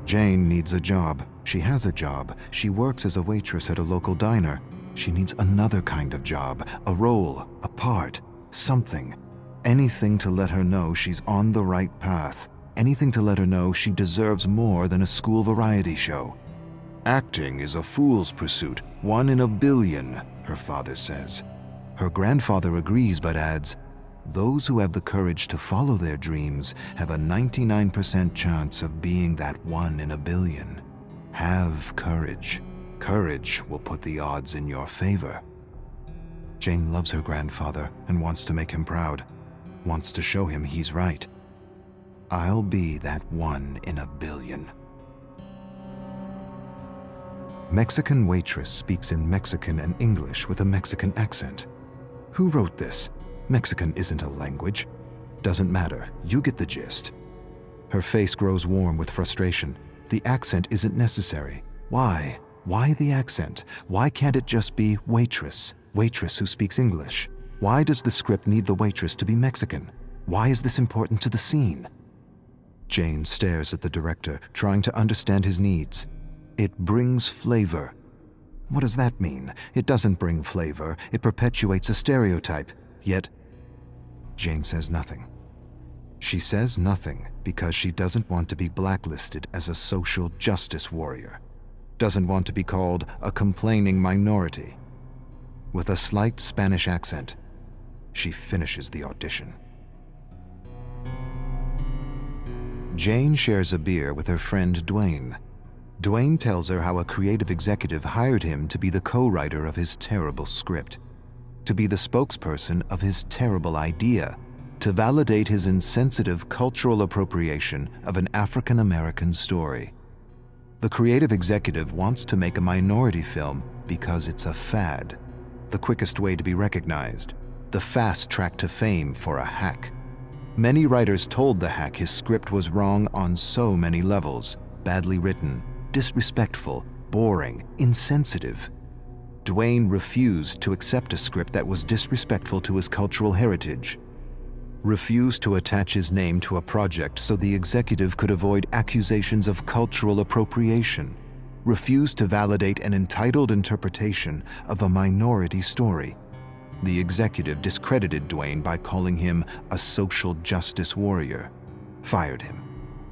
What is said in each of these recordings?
Jane needs a job. She has a job. She works as a waitress at a local diner. She needs another kind of job, a role, a part, something. Anything to let her know she's on the right path. Anything to let her know she deserves more than a school variety show. Acting is a fool's pursuit, 1 in a billion, her father says. Her grandfather agrees but adds, those who have the courage to follow their dreams have a 99% chance of being that 1 in a billion. Have courage. Courage will put the odds in your favor. Jane loves her grandfather and wants to make him proud, wants to show him he's right. I'll be that 1 in a billion. Mexican waitress speaks in Mexican and English with a Mexican accent. Who wrote this? Mexican isn't a language. Doesn't matter, you get the gist. Her face grows warm with frustration. The accent isn't necessary. Why? Why the accent? Why can't it just be waitress? Waitress who speaks English? Why does the script need the waitress to be Mexican? Why is this important to the scene? Jane stares at the director, trying to understand his needs. It brings flavor. What does that mean? It doesn't bring flavor. It perpetuates a stereotype. Yet, Jane says nothing. She says nothing because she doesn't want to be blacklisted as a social justice warrior. Doesn't want to be called a complaining minority. With a slight Spanish accent, she finishes the audition. Jane shares a beer with her friend Dwayne. Dwayne tells her how a creative executive hired him to be the co-writer of his terrible script, to be the spokesperson of his terrible idea, to validate his insensitive cultural appropriation of an African-American story. The creative executive wants to make a minority film because it's a fad, the quickest way to be recognized, the fast track to fame for a hack. Many writers told the hack his script was wrong on so many levels, badly written, disrespectful, boring, insensitive. Dwayne refused to accept a script that was disrespectful to his cultural heritage, refused to attach his name to a project so the executive could avoid accusations of cultural appropriation, refused to validate an entitled interpretation of a minority story. The executive discredited Dwayne by calling him a social justice warrior, fired him.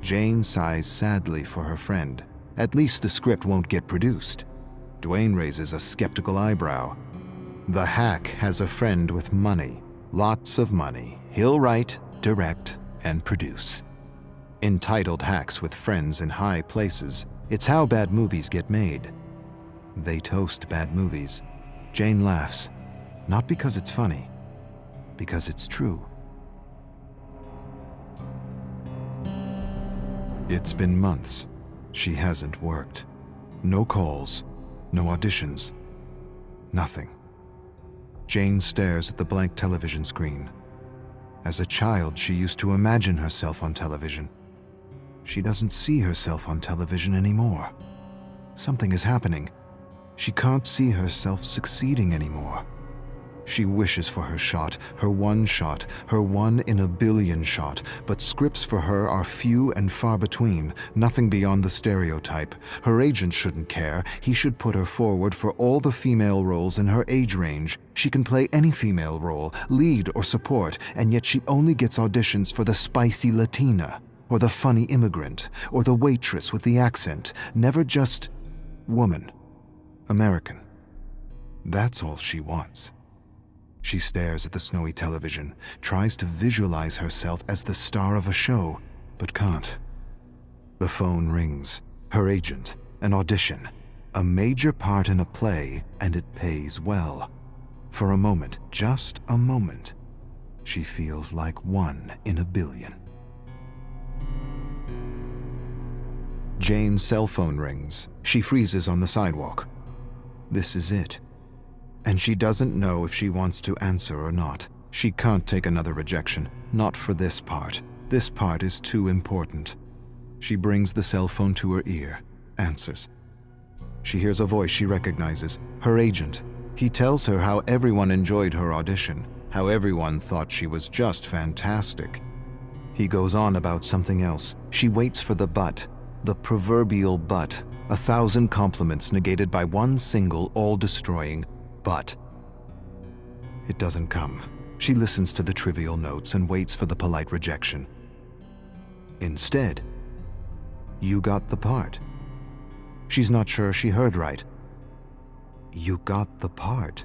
Jane sighs sadly for her friend. At least the script won't get produced. Dwayne raises a skeptical eyebrow. The hack has a friend with money, lots of money. He'll write, direct, and produce. Entitled hacks with friends in high places. It's how bad movies get made. They toast bad movies. Jane laughs, not because it's funny, because it's true. It's been months. She hasn't worked. No calls, no auditions, nothing. Jane stares at the blank television screen. As a child, she used to imagine herself on television. She doesn't see herself on television anymore. Something is happening. She can't see herself succeeding anymore. She wishes for her shot, her 1 shot, her 1 in a billion shot, but scripts for her are few and far between, nothing beyond the stereotype. Her agent shouldn't care. He should put her forward for all the female roles in her age range. She can play any female role, lead or support, and yet she only gets auditions for the spicy Latina, or the funny immigrant, or the waitress with the accent, never just woman, American. That's all she wants. She stares at the snowy television, tries to visualize herself as the star of a show, but can't. The phone rings. Her agent, an audition, a major part in a play, and it pays well. For a moment, just a moment, she feels like 1 in a billion. Jane's cell phone rings. She freezes on the sidewalk. This is it. And she doesn't know if she wants to answer or not. She can't take another rejection, not for this part. This part is too important. She brings the cell phone to her ear, answers. She hears a voice she recognizes, her agent. He tells her how everyone enjoyed her audition, how everyone thought she was just fantastic. He goes on about something else. She waits for the but. The proverbial but, 1,000 compliments negated by one single, all-destroying but. It doesn't come. She listens to the trivial notes and waits for the polite rejection. Instead, you got the part. She's not sure she heard right. You got the part.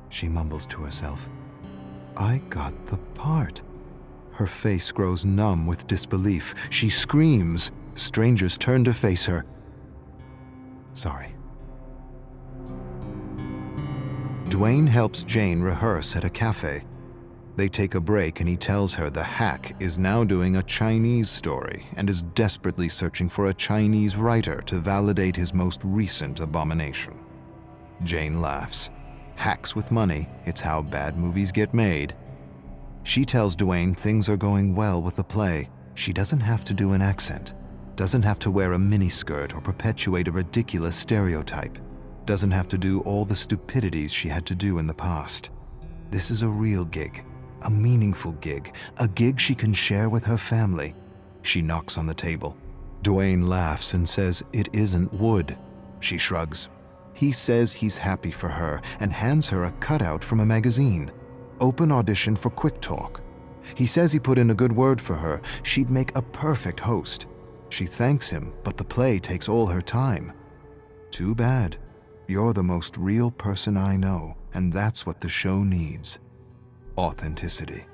She mumbles to herself. I got the part. Her face grows numb with disbelief. She screams. Strangers turn to face her. Sorry. Dwayne helps Jane rehearse at a cafe. They take a break and he tells her the hack is now doing a Chinese story and is desperately searching for a Chinese writer to validate his most recent abomination. Jane laughs. Hacks with money, it's how bad movies get made. She tells Dwayne things are going well with the play. She doesn't have to do an accent, doesn't have to wear a miniskirt or perpetuate a ridiculous stereotype, doesn't have to do all the stupidities she had to do in the past. This is a real gig, a meaningful gig, a gig she can share with her family. She knocks on the table. Dwayne laughs and says it isn't wood. She shrugs. He says he's happy for her and hands her a cutout from a magazine. Open audition for Quick Talk. He says he put in a good word for her. She'd make a perfect host. She thanks him, but the play takes all her time. Too bad. You're the most real person I know, and that's what the show needs. Authenticity.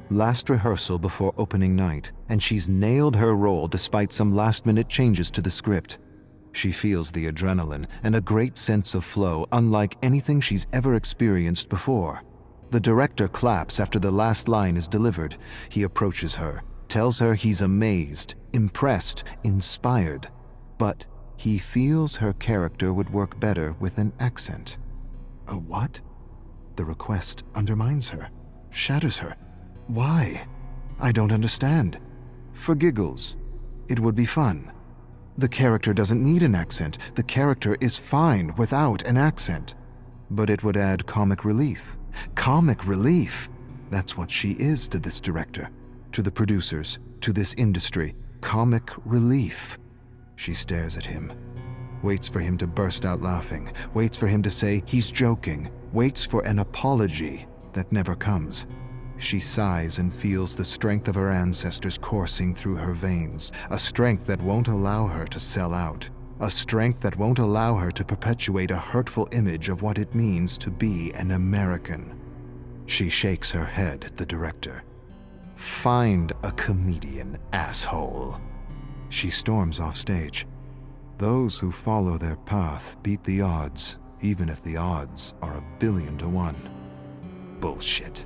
Last rehearsal before opening night, and she's nailed her role despite some last-minute changes to the script. She feels the adrenaline and a great sense of flow unlike anything she's ever experienced before. The director claps after the last line is delivered. He approaches her, tells her he's amazed, impressed, inspired, but he feels her character would work better with an accent. A what? The request undermines her, shatters her. Why? I don't understand. For giggles. It would be fun. The character doesn't need an accent. The character is fine without an accent. But it would add comic relief. Comic relief! That's what she is to this director, to the producers, to this industry. Comic relief. She stares at him, waits for him to burst out laughing, waits for him to say he's joking, waits for an apology that never comes. She sighs and feels the strength of her ancestors coursing through her veins, a strength that won't allow her to sell out, a strength that won't allow her to perpetuate a hurtful image of what it means to be an American. She shakes her head at the director. Find a comedian, asshole. She storms off stage. Those who follow their path beat the odds, even if the odds are 1,000,000,000 to 1. Bullshit.